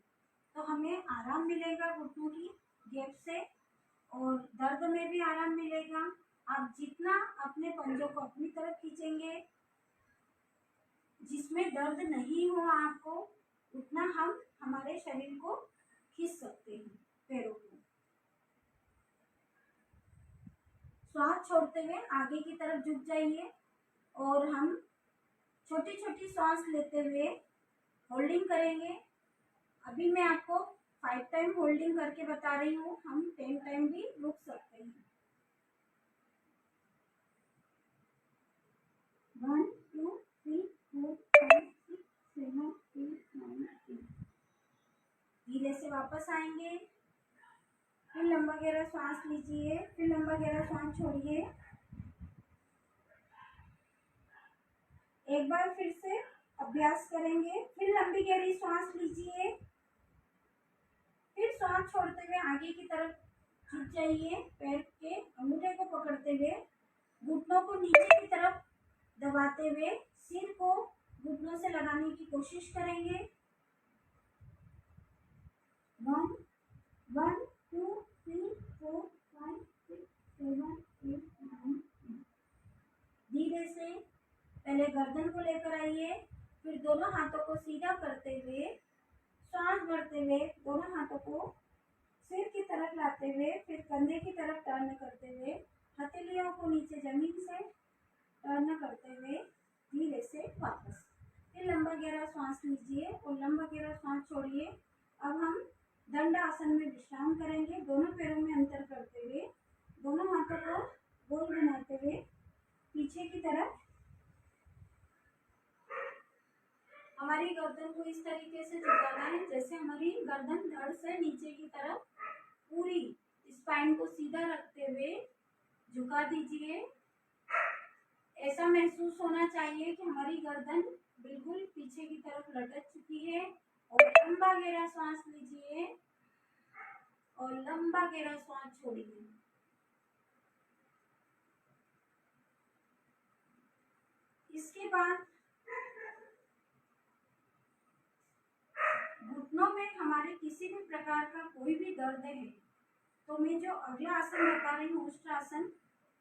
तो हमें आराम मिलेगा घुटनों की गैप से और दर्द में भी आराम मिलेगा। आप जितना अपने पंजों को अपनी तरफ खींचेंगे, जिसमें दर्द नहीं हो आपको, उतना हम हमारे शरीर को खींच सकते हैं, पैरों को। श्वास छोड़ते हुए आगे की तरफ झुक जाइए और हम छोटी छोटी सांस लेते हुए होल्डिंग करेंगे। अभी मैं आपको 5 टाइम होल्डिंग करके बता रही हूँ, हम 10 टाइम भी रुक सकते हैं। 1 2 3 4 5 6 7 8 9 10। धीरे से वापस आएंगे, फिर लंबा गहरा सांस लीजिए, फिर लंबा गहरा सांस छोड़िए। एक बार फिर से अभ्यास करेंगे, फिर लंबी गहरी सांस लीजिए, फिर सांस छोड़ते हुए आगे की तरफ झुक जाइए, पैर के अंगूठे को पकड़ते हुए घुटनों को नीचे की तरफ दबाते हुए सिर को घुटनों से लगाने की कोशिश करेंगे। 1 1 2 3 4 5 6 7 8 9 10। धीरे से पहले गर्दन को लेकर आइए, फिर दोनों हाथों को सीधा करते हुए सांस भरते हुए दोनों हाथों को सिर की तरफ लाते हुए फिर कंधे की तरफ टर्न करते हुए हथेलियों को नीचे जमीन से टर्न करते हुए धीरे से वापस। फिर लंबा गहरा सांस लीजिए और लंबा गहरा सांस छोड़िए। अब हम दंड आसन में विश्राम करेंगे, दोनों पैरों में अंतर करते हुए दोनों हाथों को गोल बनाते हुए पीछे की तरफ हमारी गर्दन को इस तरीके से झुकाना है जैसे हमारी गर्दन धड़ से नीचे की तरफ पूरी स्पाइन को सीधा रखते हुए झुका दीजिए। ऐसा महसूस होना चाहिए कि हमारी गर्दन बिल्कुल पीछे की तरफ लटक चुकी है। और लंबा गहरा सांस लीजिए और लंबा गहरा सांस छोड़िए। इसके बाद घुटनों में हमारे किसी भी प्रकार का कोई भी दर्द है तो मैं जो अगला आसन बता रही हूँ उष्ट्रासन,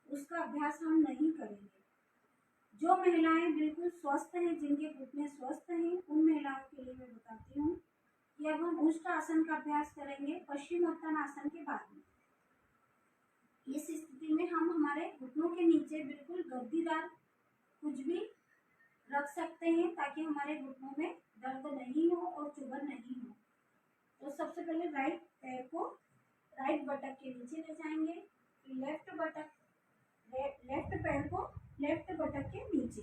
उसका अभ्यास हम नहीं करेंगे। जो महिलाएं बिल्कुल स्वस्थ हैं, जिनके घुटने स्वस्थ हैं, उन महिलाओं के लिए मैं बताती हूँ कि अब हम उष्ट्रासन का अभ्यास करेंगे पश्चिमोत्तान आसन के बाद में। इस स्थिति में हम हमारे घुटनों के नीचे बिल्कुल गद्दीदार कुछ भी रख सकते हैं ताकि हमारे घुटनों में दर्द नहीं हो और चुभन नहीं हो। तो सबसे पहले राइट पैर को राइट बटक के नीचे ले जाएंगे, लेफ्ट पैर को लेफ्ट बटक के नीचे।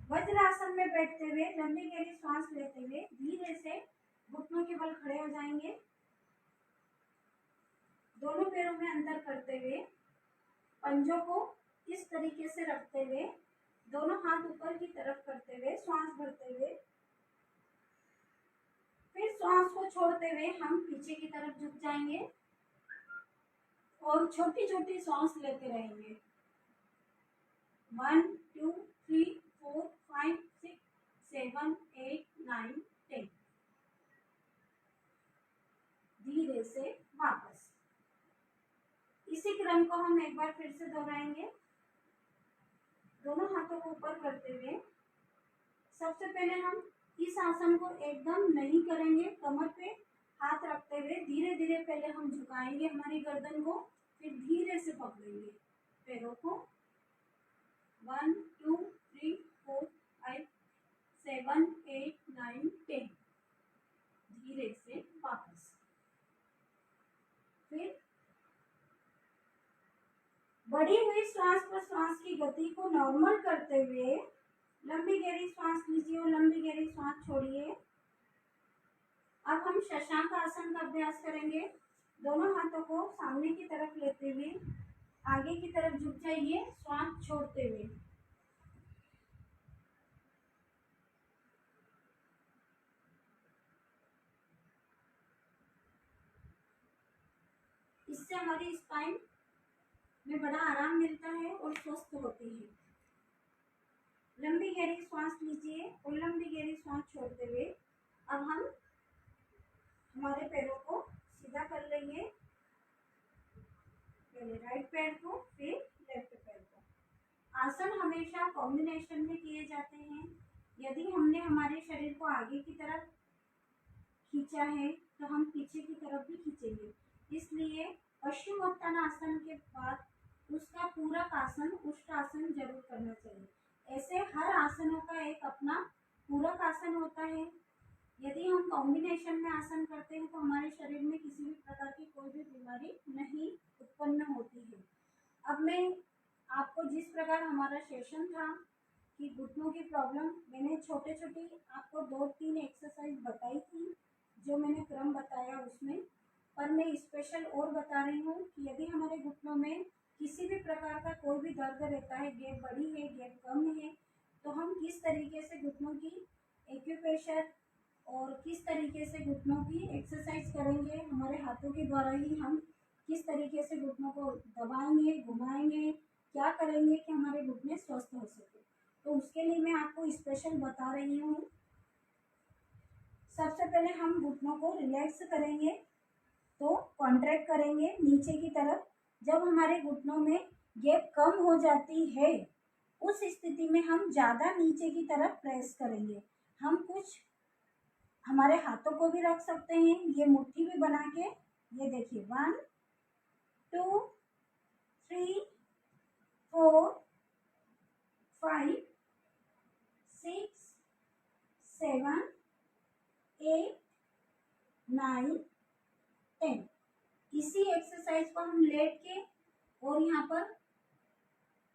वज्रासन में बैठते हुए लंबी गहरी सांस लेते हुए धीरे से घुटनों के बल खड़े हो जाएंगे, दोनों पैरों में अंतर करते हुए पंजों को इस तरीके से रखते हुए दोनों हाथ ऊपर की तरफ करते हुए सांस भरते हुए फिर सांस को छोड़ते हुए हम पीछे की तरफ झुक जाएंगे और छोटी छोटी सांस लेते रहेंगे। 1 2 3 4 5 6 7 8 9 10। धीरे से वापस। इसी क्रम को हम एक बार फिर से दोहराएंगे, दोनों हाथों को ऊपर करते हुए। सबसे पहले हम इस आसन को एकदम नहीं करेंगे, कमर पे हाथ रखते हुए धीरे धीरे पहले हम झुकाएंगे हमारी गर्दन को, फिर धीरे से पकड़ेंगे पैरों को। 1 2 3 4 5 7, 8, 9, 10। धीरे से वापस। फिर बढ़ी हुई श्वास प्रश्वास की गति को नॉर्मल करते हुए लंबी गहरी श्वास लीजिए और लंबी गहरी श्वास छोड़िए। अब हम शशांक आसन का अभ्यास करेंगे। दोनों हाथों को सामने की तरफ लेते हुए आगे की तरफ झुक जाइए, श्वास छोड़ते हुए। इससे हमारी स्पाइन में बड़ा आराम मिलता है और स्वस्थ होती है। लंबी गहरी श्वास लीजिए और लंबी गहरी श्वास छोड़ते हुए अब हम हमारे पैरों को सीधा कर लेंगे। पहले राइट पैर को, फिर लेफ्ट पैर को। आसन हमेशा कॉम्बिनेशन में किए जाते हैं। यदि हमने हमारे शरीर को आगे की तरफ खींचा है तो हम पीछे की तरफ भी खींचेंगे। इसलिए पश्चिमोत्तानासन के बाद उसका पूरक आसन उष्टासन जरूर करना चाहिए। ऐसे हर आसनों का एक अपना पूरक आसन होता है। यदि हम कॉम्बिनेशन में आसन करते हैं तो हमारे शरीर में किसी भी प्रकार की कोई भी बीमारी नहीं उत्पन्न होती है। अब मैं आपको जिस प्रकार हमारा सेशन था कि घुटनों की प्रॉब्लम, मैंने छोटे छोटे आपको 2-3 एक्सरसाइज बताई थी जो मैंने क्रम बताया उसमें, पर मैं स्पेशल और बता रही हूँ कि यदि हमारे घुटनों में किसी भी प्रकार का कोई भी दर्द रहता है, गैप बड़ी है, गैप कम है, तो हम किस तरीके से घुटनों की एक्यूप्रेशर और किस तरीके से घुटनों की एक्सरसाइज करेंगे, हमारे हाथों के द्वारा ही हम किस तरीके से घुटनों को दबाएंगे, घुमाएंगे, क्या करेंगे कि हमारे घुटने स्वस्थ हो सके, तो उसके लिए मैं आपको स्पेशल बता रही हूँ। सबसे पहले हम घुटनों को रिलैक्स करेंगे, तो कॉन्ट्रैक्ट करेंगे नीचे की तरफ। जब हमारे घुटनों में गैप कम हो जाती है उस स्थिति में हम ज़्यादा नीचे की तरफ प्रेस करेंगे। हम कुछ हमारे हाथों को भी रख सकते हैं, ये मुट्ठी भी बना के, ये देखिए 1, 2, 3, 4, 5, 6, 7, 8, 9, 10। इसी एक्सरसाइज को हम लेट के और यहाँ पर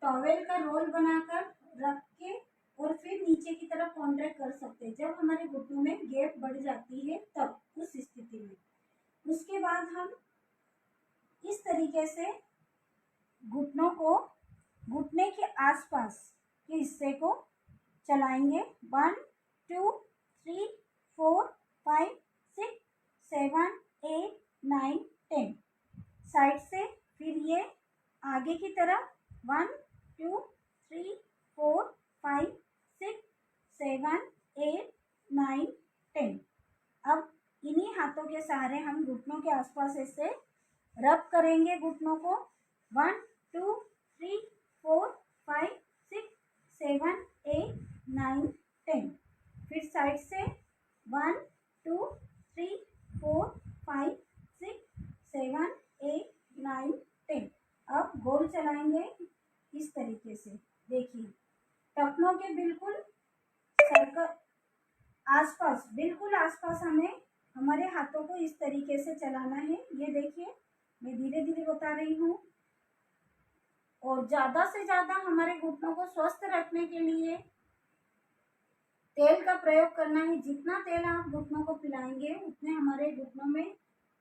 टॉवेल का रोल बनाकर रख के और फिर नीचे की तरफ कॉन्ट्रैक्ट कर सकते हैं जब हमारे घुटनों में गैप बढ़ जाती है, तब उस स्थिति में। उसके बाद हम इस तरीके से घुटनों को घुटने के आसपास के हिस्से को चलाएंगे। 1, 2, 3, 4, 5, 6, 7, 8, 9, 10। साइड से फिर ये आगे की तरफ 1, 2, 3, 4, 5, 6, 7, 8, 9, 10। अब इन्हीं हाथों के सहारे हम घुटनों के आसपास ऐसे रब करेंगे घुटनों को। 1, 2, 3, 4, 5, 6, 7, 8, 9, 10। फिर साइड से 1, 2, 3, 4, 5, 6, 7, 8, 9, 10। अब गोल चलाएंगे इस तरीके से। देखिए टखनों के बिल्कुल सर्कल आसपास, बिल्कुल आसपास हमें हमारे हाथों को इस तरीके से चलाना है। ये देखिए मैं धीरे धीरे बता रही हूँ। और ज़्यादा से ज़्यादा हमारे घुटनों को स्वस्थ रखने के लिए तेल का प्रयोग करना है। जितना तेल आप घुटनों को पिलाएंगे उतने हमारे घुटनों में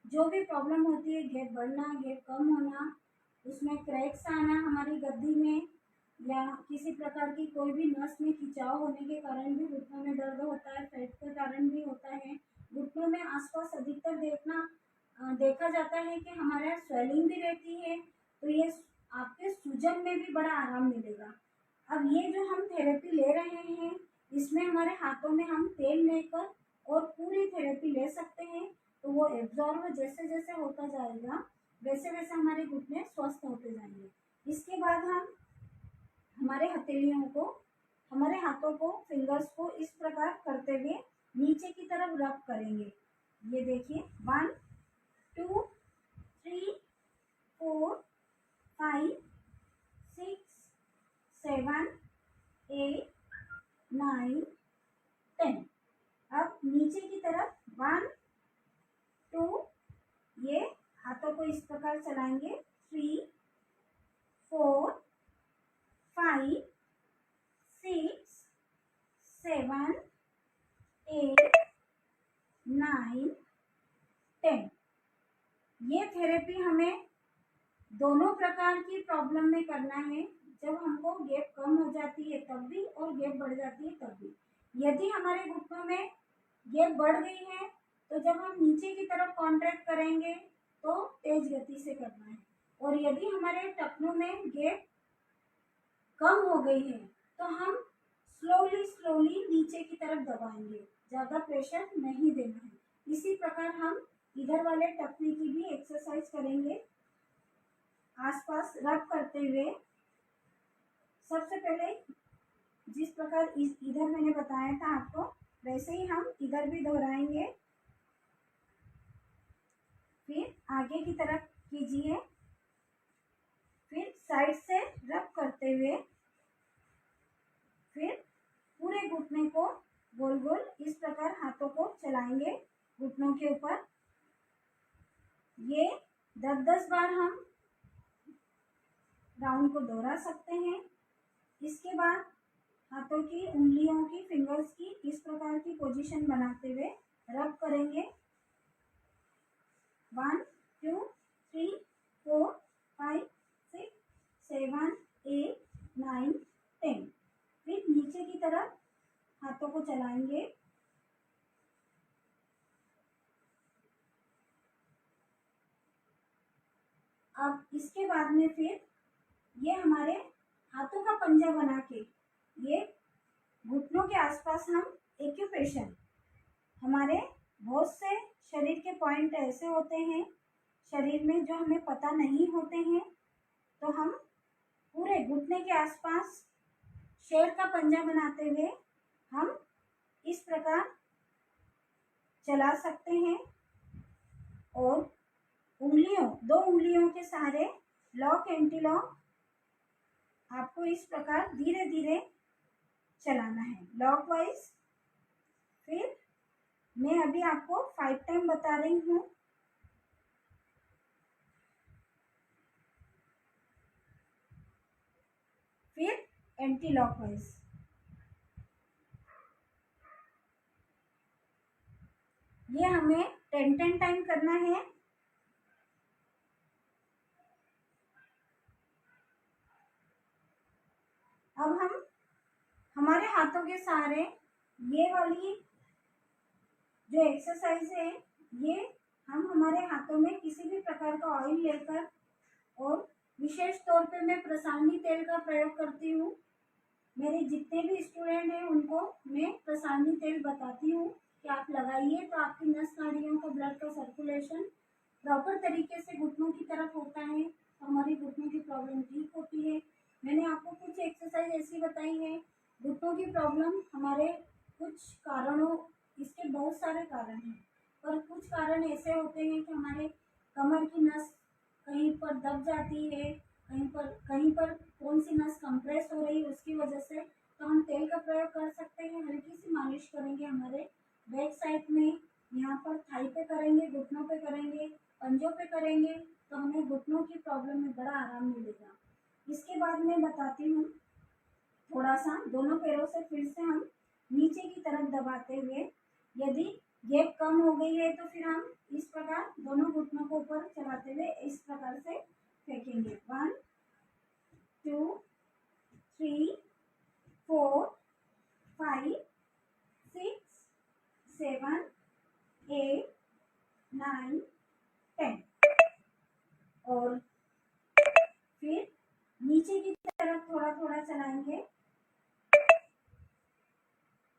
जो भी प्रॉब्लम होती है, गैप बढ़ना, गैप कम होना, उसमें क्रैक्स आना हमारी गद्दी में, या किसी प्रकार की कोई भी नस में खिंचाव होने के कारण भी घुटनों में दर्द होता है, फैट के कारण भी होता है। घुटनों में आसपास अधिकतर देखा जाता है कि हमारे यहाँ स्वेलिंग भी रहती है, तो ये आपके सूजन में भी बड़ा आराम मिलेगा। अब ये जो हम थेरेपी ले रहे हैं इसमें हमारे हाथों में हम तेल लेकर और पूरी थेरेपी ले सकते हैं, तो वो एब्जॉर्ब जैसे जैसे होता जाएगा वैसे वैसे हमारे घुटने स्वस्थ होते जाएंगे। इसके बाद हम हमारे हथेलियों को, हमारे हाथों को, फिंगर्स को इस प्रकार करते हुए नीचे की तरफ रब करेंगे। ये देखिए 1, 2, 3, 4, 5, 6, 7, 8, 9, अब नीचे की तरफ 1 2, ये हाथों को इस प्रकार चलाएंगे, 3 4 5 6 7 8 9 10। ये थेरेपी हमें दोनों प्रकार की प्रॉब्लम में करना है, जब हमको गैप कम हो जाती है तब भी और गैप बढ़ जाती है तब भी। यदि हमारे घुटनों में गैप बढ़ गई है तो जब हम नीचे की तरफ कॉन्ट्रैक्ट करेंगे तो तेज गति से करना है, और यदि हमारे टखनों में गैप कम हो गई है तो हम स्लोली नीचे की तरफ दबाएंगे, ज़्यादा प्रेशर नहीं देना है। इसी प्रकार हम इधर वाले टखने की भी एक्सरसाइज करेंगे, आसपास रब करते हुए। सबसे पहले जिस प्रकार इधर मैंने बताया था आपको, वैसे ही हम इधर भी दोहराएंगे। फिर आगे की तरफ कीजिए, फिर साइड से रब करते हुए, फिर पूरे घुटने को गोल गोल इस प्रकार हाथों को चलाएंगे घुटनों के ऊपर। ये 10-10 बार हम राउंड को दोहरा सकते हैं। इसके बाद हाथों की उंगलियों की फिंगर्स की इस प्रकार की पोजीशन बनाते हुए रब करेंगे। 1 2 3 4 5 6 7 8 9 10। फिर नीचे की तरफ हाथों को चलाएंगे। अब इसके बाद में फिर ये हमारे हाथों का पंजा बना के, ये घुटनों के आसपास हम एक्यूप्रेशर, हमारे बहुत से शरीर के पॉइंट ऐसे होते हैं शरीर में जो हमें पता नहीं होते हैं, तो हम पूरे घुटने के आसपास शेर का पंजा बनाते हुए हम इस प्रकार चला सकते हैं, और दो उंगलियों के सहारे लॉक एंटी लॉक आपको इस प्रकार धीरे धीरे चलाना है, लॉक वाइज। फिर मैं अभी आपको 5 टाइम बता रही हूँ। फिर एंटी लॉक वाइज। ये हमें 10 टाइम करना है। अब हम हमारे हाथों के सहारे ये वाली जो एक्सरसाइज है, ये हम हमारे हाथों में किसी भी प्रकार का ऑयल लेकर, और विशेष तौर पे मैं प्रसारणी तेल का प्रयोग करती हूँ। मेरे जितने भी स्टूडेंट हैं उनको मैं प्रसारणी तेल बताती हूँ कि आप लगाइए, तो आपकी नस नाड़ियों का ब्लड का सर्कुलेशन प्रॉपर तरीके से घुटनों की तरफ होता है, तो हमारी घुटनों की प्रॉब्लम ठीक होती है। मैंने आपको कुछ एक्सरसाइज ऐसी बताई है। घुटनों की प्रॉब्लम हमारे कुछ कारणों, इसके बहुत सारे कारण हैं, पर कुछ कारण ऐसे होते हैं कि हमारे कमर की नस कहीं पर दब जाती है, कहीं पर कौन सी नस कंप्रेस हो रही है उसकी वजह से, तो हम तेल का प्रयोग कर सकते हैं। हल्की सी मालिश करेंगे हमारे बैक साइड में, यहाँ पर थाई पे करेंगे, घुटनों पे करेंगे, पंजों पे करेंगे, तो हमें घुटनों की प्रॉब्लम में बड़ा आराम मिलेगा। इसके बाद मैं बताती हूँ, थोड़ा सा दोनों पैरों से फिर से हम नीचे की तरफ दबाते हुए, यदि गैप कम हो गई है तो फिर हम इस प्रकार दोनों घुटनों को ऊपर चलाते हुए इस प्रकार से फेंकेंगे। 1 2 3 4 5 6 7 8 9 10। और फिर नीचे की तरफ थोड़ा थोड़ा चलाएंगे।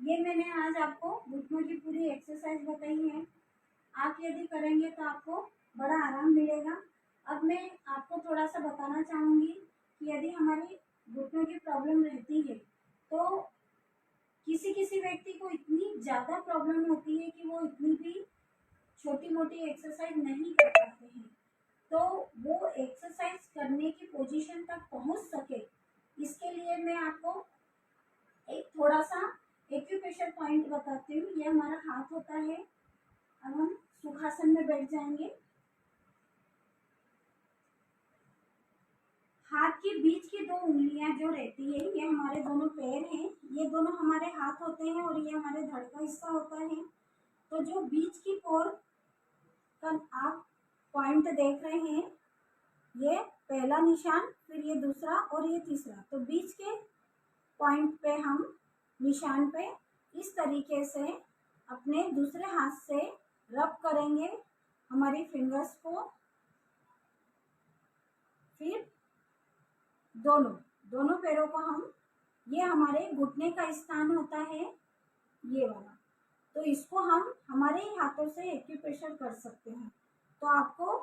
ये मैंने आज आपको घुटनों की पूरी एक्सरसाइज बताई है। आप यदि करेंगे तो आपको बड़ा आराम मिलेगा। अब मैं आपको थोड़ा सा बताना चाहूँगी कि यदि हमारी घुटनों की प्रॉब्लम रहती है तो किसी किसी व्यक्ति को इतनी ज़्यादा प्रॉब्लम होती है कि वो इतनी भी छोटी मोटी एक्सरसाइज नहीं कर पाते हैं, तो वो एक्सरसाइज करने की पोजीशन तक पहुंच सके, इसके लिए मैं आपको एक थोड़ा सा एक्यूप्रेशर पॉइंट बता बताती हूँ। ये हमारा हाथ होता है। अब हम सुखासन में बैठ जाएंगे। हाथ के बीच की दो उंगलियां जो रहती है ये हमारे दोनों पैर हैं, ये दोनों हमारे हाथ होते हैं और ये हमारे धड़ का हिस्सा होता है। तो जो बीच की कोर का आप पॉइंट देख रहे हैं, ये पहला निशान, फिर ये दूसरा और ये तीसरा। तो बीच के पॉइंट पे हम निशान पे इस तरीके से अपने दूसरे हाथ से रब करेंगे हमारी फिंगर्स को। फिर दोनों पैरों को हम, ये हमारे घुटने का स्थान होता है ये वाला, तो इसको हम हमारे ही हाथों से एक्यूप्रेशर कर सकते हैं। तो आपको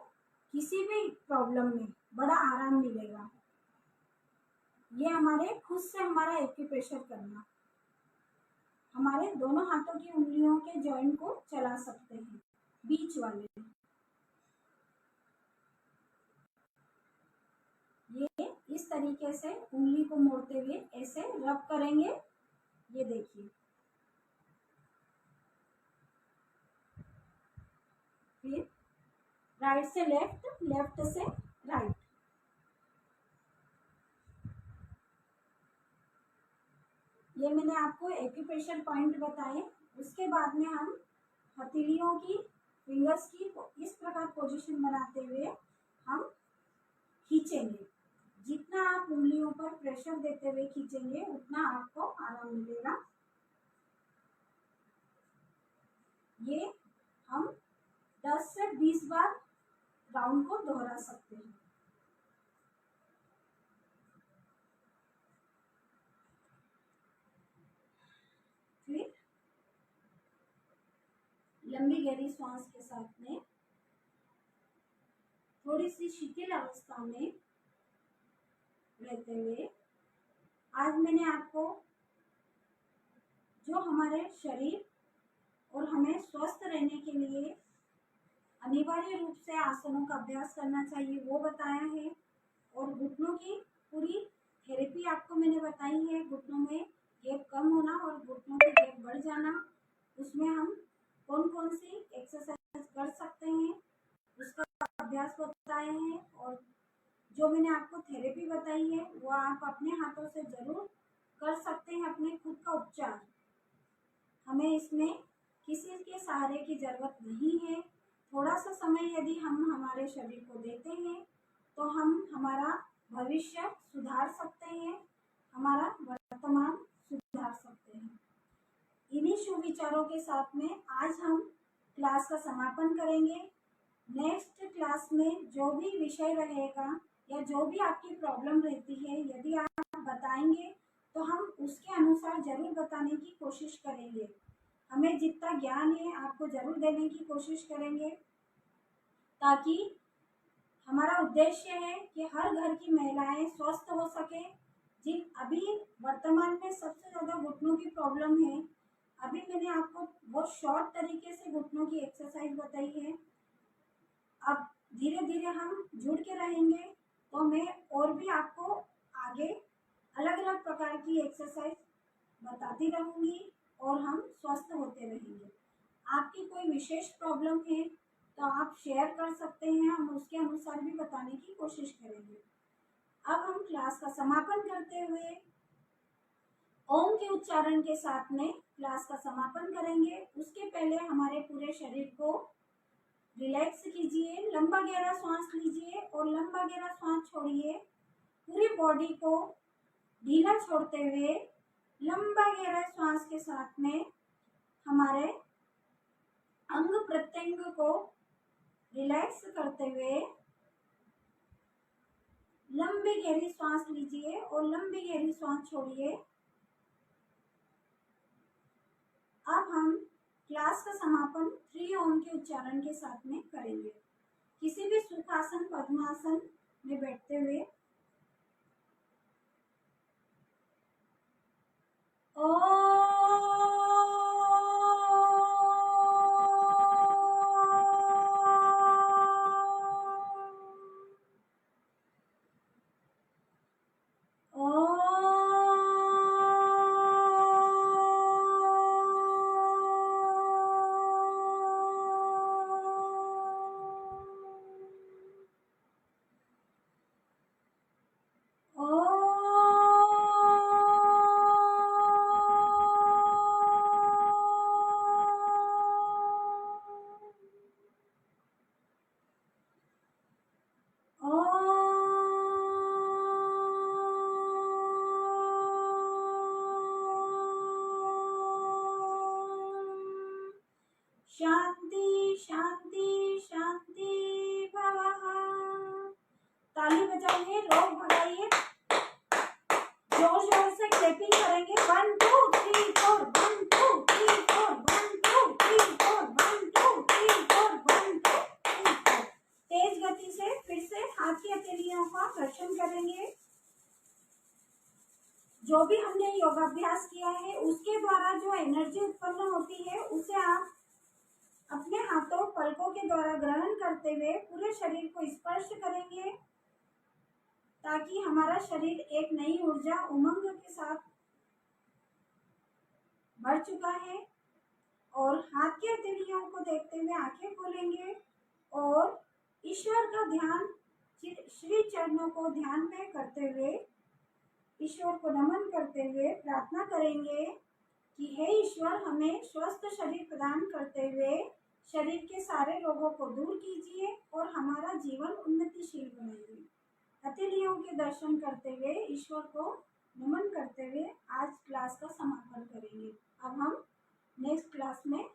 किसी भी प्रॉब्लम में बड़ा आराम मिलेगा। ये हमारे खुद से हमारा एक्यूप्रेशर करना, हमारे दोनों हाथों की उंगलियों के जॉइंट को चला सकते हैं बीच वाले। ये इस तरीके से उंगली को मोड़ते हुए ऐसे रब करेंगे। ये देखिए, फिर राइट से लेफ्ट, लेफ्ट से राइट। ये मैंने आपको एक्यूप्रेशर पॉइंट बताए। उसके बाद में हम हथेलियों की, फिंगर्स की इस प्रकार पोजीशन बनाते हुए हम खींचेंगे। जितना आप उंगलियों पर प्रेशर देते हुए खींचेंगे उतना आपको आराम मिलेगा। ये हम 10 से 20 बार राउंड को दोहरा सकते हैं। फिर लंबी गहरी सांस के साथ में थोड़ी सी शिथिल अवस्था में रहते हुए आज मैंने आपको जो हमारे शरीर और हमें स्वस्थ रहने के लिए अनिवार्य रूप से आसनों का अभ्यास करना चाहिए वो बताया है। और घुटनों की पूरी थेरेपी आपको मैंने बताई है। घुटनों में गैप कम होना और घुटनों की गैप बढ़ जाना, उसमें हम कौन कौन सी एक्सरसाइज कर सकते हैं उसका अभ्यास बताए हैं। और जो मैंने आपको थेरेपी बताई है वो आप अपने हाथों से ज़रूर कर सकते हैं, अपने खुद का उपचार। हमें इसमें किसी के सहारे की ज़रूरत नहीं है। थोड़ा सा समय यदि हम हमारे शरीर को देते हैं तो हम हमारा भविष्य सुधार सकते हैं, हमारा वर्तमान सुधार सकते हैं। इन्हीं शुभ विचारों के साथ में आज हम क्लास का समापन करेंगे। नेक्स्ट क्लास में जो भी विषय रहेगा या जो भी आपकी प्रॉब्लम रहती है, यदि आप बताएंगे तो हम उसके अनुसार ज़रूर बताने की कोशिश करेंगे। हमें जितना ज्ञान है आपको ज़रूर देने की कोशिश करेंगे, ताकि हमारा उद्देश्य है कि हर घर की महिलाएं स्वस्थ हो सके। जिन अभी वर्तमान में सबसे ज़्यादा घुटनों की प्रॉब्लम है, अभी मैंने आपको बहुत शॉर्ट तरीके से घुटनों की एक्सरसाइज बताई है। अब धीरे धीरे हम जुड़ के रहेंगे तो मैं और भी आपको आगे अलग अलग प्रकार की एक्सरसाइज बताती रहूँगी और हम स्वस्थ होते रहेंगे। आपकी कोई विशेष प्रॉब्लम है तो आप शेयर कर सकते हैं, हम उसके अनुसार भी बताने की कोशिश करेंगे। अब हम क्लास का समापन करते हुए ओम के उच्चारण के साथ में क्लास का समापन करेंगे। उसके पहले हमारे पूरे शरीर को रिलैक्स कीजिए, लंबा गहरा सांस लीजिए और लंबा गहरा सांस छोड़िए। पूरी बॉडी को ढीला छोड़ते हुए लंबा गहरा सांस के साथ में हमारे अंग प्रत्यंग को रिलैक्स करते हुए लंबी गहरी सांस लीजिए और लंबी गहरी सांस छोड़िए। अब हम क्लास का समापन 3 ओम के उच्चारण के साथ में करेंगे। किसी भी सुखासन, पद्मासन में बैठते हुए ओ, जो भी हमने योगाभ्यास किया है उसके द्वारा जो एनर्जी उत्पन्न होती है उसे आप अपने हाथों पलकों के द्वारा ग्रहण करते हुए पूरे शरीर को स्पर्श करेंगे, ताकि हमारा शरीर एक नई ऊर्जा उमंग के साथ बढ़ चुका है। और हाथ की हथेलियों को देखते हुए आंखें खोलेंगे और ईश्वर का ध्यान, श्री चरणों को ध्यान में करते हुए ईश्वर को नमन करते हुए प्रार्थना करेंगे कि हे ईश्वर, हमें स्वस्थ शरीर प्रदान करते हुए शरीर के सारे रोगों को दूर कीजिए और हमारा जीवन उन्नतिशील बनाइए। हथेलियों के दर्शन करते हुए ईश्वर को नमन करते हुए आज क्लास का समापन करेंगे। अब हम नेक्स्ट क्लास में